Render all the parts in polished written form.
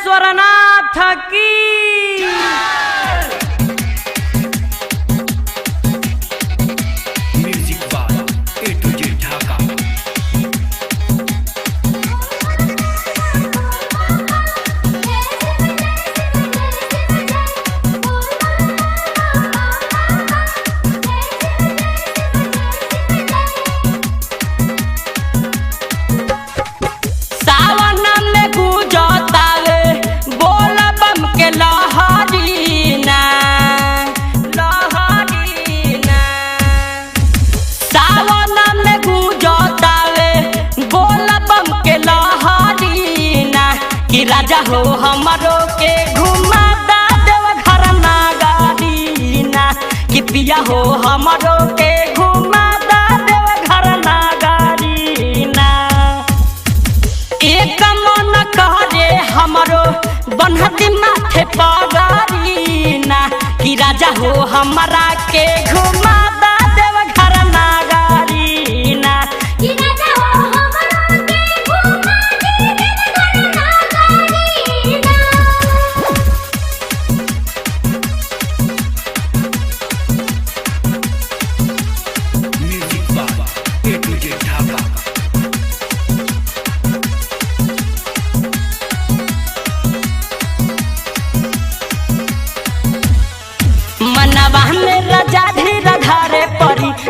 रामेश्वरनाथ की। राजा हो हमरो के घुमा दा देव घर नागारी ना कि पिया हो हमरो के घुमा दा देव घर नागारी ना। एक मन करे हमरो बनहती माथे पगारी ना कि राजा हो हमरा के घुमा दा देव घर नागारी ना।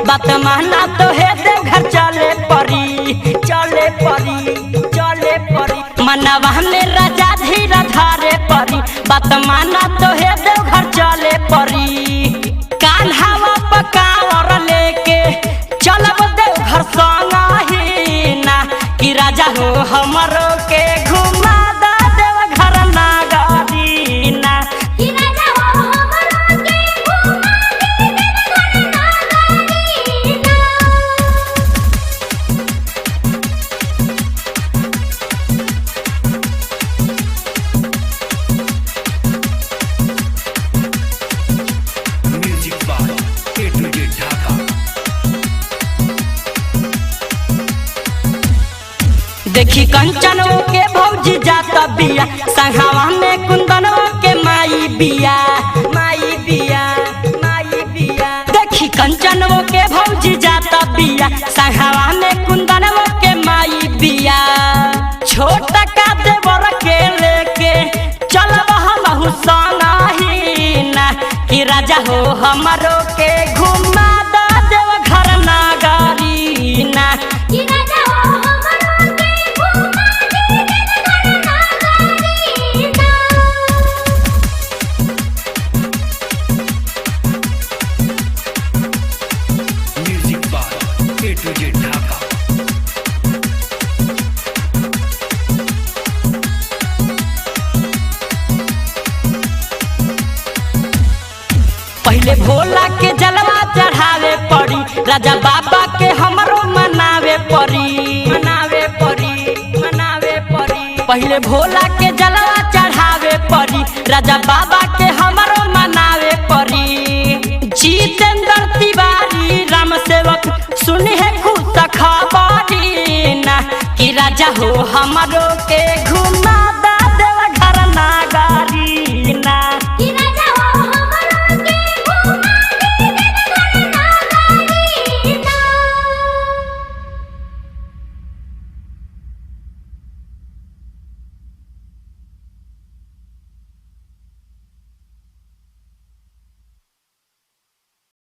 बात माना तो है देवघर चले परी चले परी चले परी मनवा में राजा धीरा धारे परी बात माना तो है देवघर चले परी। कान्हावा पकावर लेके चलब देवघर संग ही ना कि राजा हो हमरो के घुमा दा देवघर नागारी ना। देखी कंचनों के भौजी जाता बिया संघावा में कुंदनों के माई बिया माई बिया माई बिया। देखी कंचनों के भौजी जाता बिया संघावा में कुंदनों के माई बिया। छोटा का देवर के लेके चलब हम संगा ही ना कि राजा हो हमरो के घुमा दा देव घर नागारी ना। पहले भोला के जलवा चढ़ावे पड़ी राजा बाबा के हमरो मनावे पड़ी मनावे पड़ी मनावे पड़ी। पहले भोला के जलवा चढ़ावे पड़ी राजा बाबा के हमरो मनावे पड़ी। जितेंद्र तिवारी राम सेवक सुनी है खुद खबरी ना कि राजा हो हमरो के घुमा